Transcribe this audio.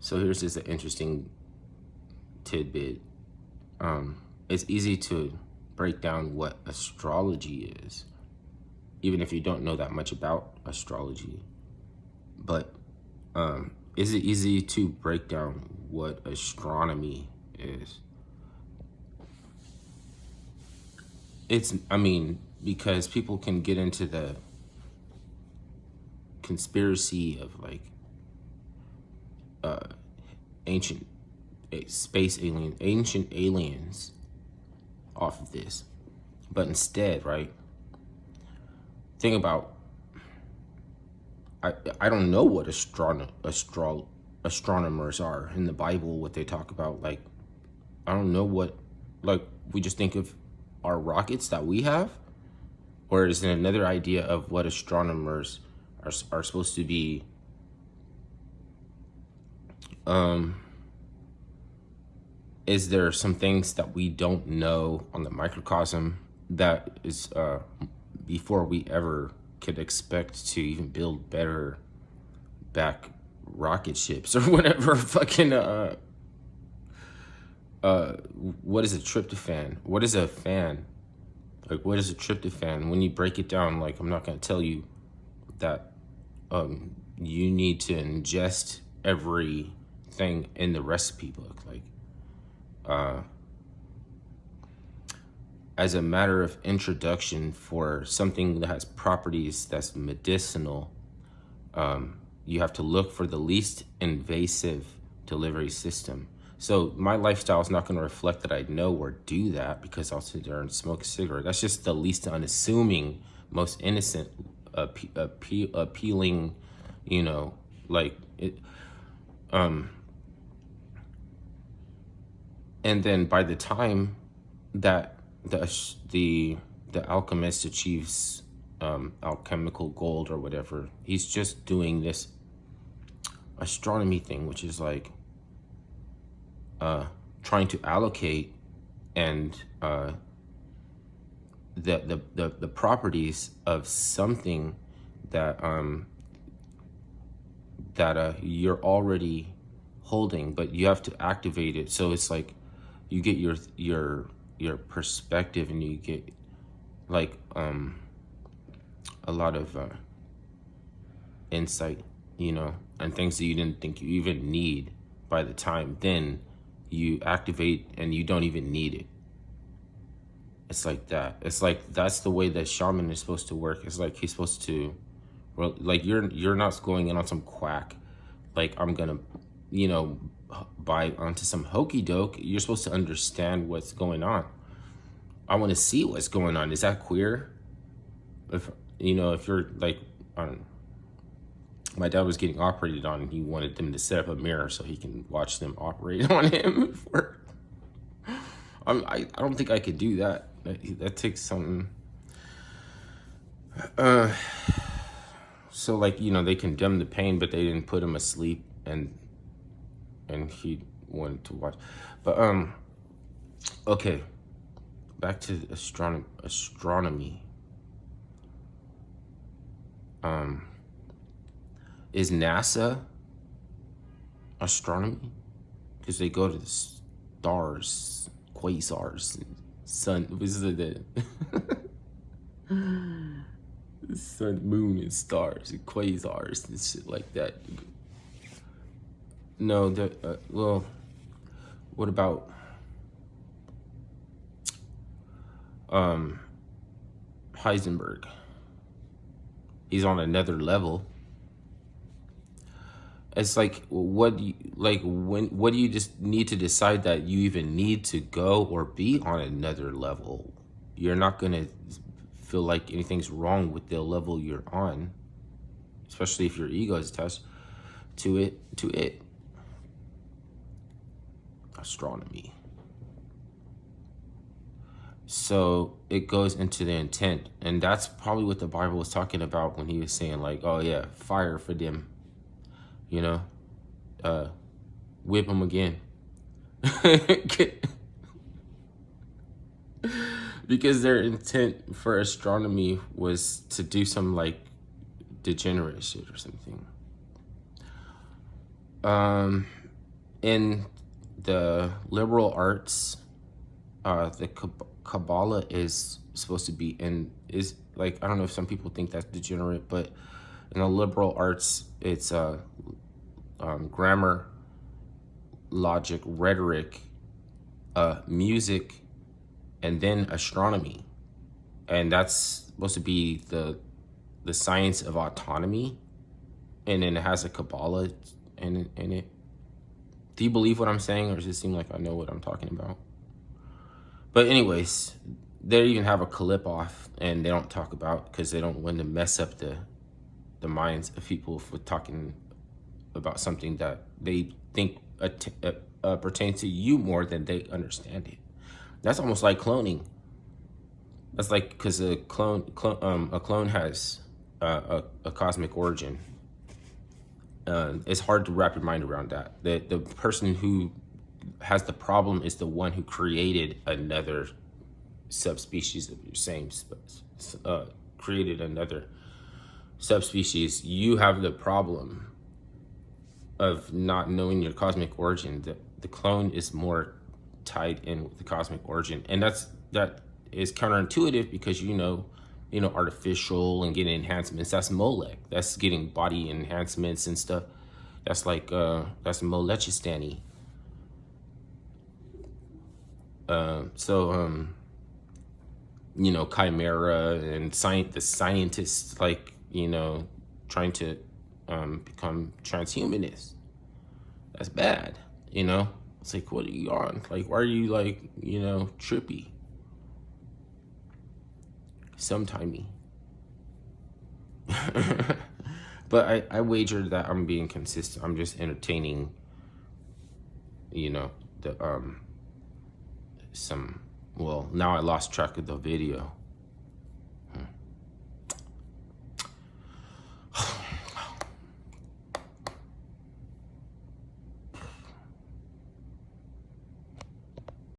So here's just an interesting tidbit. It's easy to break down what astrology is, even if you don't know that much about astrology. But is it easy to break down what astronomy is? I mean, because people can get into the conspiracy of like ancient ancient aliens off of this. But instead, right, think about, I don't know what astronomers are in the Bible, what they talk about. Like, I don't know what, like, we just think of our rockets that we have, or is there another idea of what astronomers are supposed to be? Is there some things that we don't know on the microcosm that is before we ever could expect to even build better back rocket ships or whatever? Fucking what is a tryptophan? What is a fan? Like, what is a tryptophan? When you break it down, like, I'm not gonna tell you that you need to ingest everything in the recipe book. Like, as a matter of introduction for something that has properties that's medicinal, you have to look for the least invasive delivery system. So my lifestyle is not going to reflect that I know or do that, because I'll sit there and smoke a cigarette. That's just the least unassuming, most innocent, appealing, like it. And then by the time that the alchemist achieves alchemical gold or whatever, he's just doing this astronomy thing, which is like trying to allocate and the properties of something that you're already holding, but you have to activate it. So it's like you get your perspective, and you get like a lot of insight, and things that you didn't think you even need by the time then you activate, and you don't even need it. It's like that. It's like that's the way that shaman is supposed to work. It's like he's supposed to, well, like you're not going in on some quack, like I'm gonna, buy onto some hokey doke. You're supposed to understand what's going on. I want to see what's going on. Is that queer? If you're like, I don't know, my dad was getting operated on, and he wanted them to set up a mirror so he can watch them operate on him. I don't think I could do that. That takes something. So like, they condemned the pain, but they didn't put him asleep, and he wanted to watch. But okay, back to astronomy. Is NASA astronomy? Because they go to the stars, quasars, sun. This is the sun, moon, and stars, and quasars, and shit like that. No, well, what about Heisenberg? He's on another level. It's like, what do you, like, what do you just need to decide that you even need to go or be on another level? You're not gonna feel like anything's wrong with the level you're on, especially if your ego is attached to it. Astronomy. So it goes into the intent, and that's probably what the Bible was talking about when he was saying, like, oh yeah, fire for them, whip them again. Because their intent for astronomy was to do some like degenerate shit or something. in the liberal arts, the Kabbalah is supposed to be is like, I don't know if some people think that's degenerate, but in the liberal arts, it's grammar, logic, rhetoric, music, and then astronomy. And that's supposed to be the science of autonomy. And then it has a Kabbalah in it. Do you believe what I'm saying, or does it seem like I know what I'm talking about? But anyways, they even have a clip off, and they don't talk about, because they don't want to mess up the minds of people for talking about something that they think pertains to you more than they understand it. That's almost like cloning. That's like, because a clone has a cosmic origin. It's hard to wrap your mind around that. The person who has the problem is the one who created another subspecies of your same created another subspecies. You have the problem of not knowing your cosmic origin. The clone is more tied in with the cosmic origin, and that is counterintuitive, because artificial and getting enhancements, that's Molech. That's getting body enhancements and stuff. That's like that's Molechistani. Chimera and the scientists, like, trying to become transhumanists. That's bad. It's like, what are you on? Like, why are you, like, trippy? Sometimey. But I wager that I'm being consistent. I'm just entertaining, the some, well, now I lost track of the video.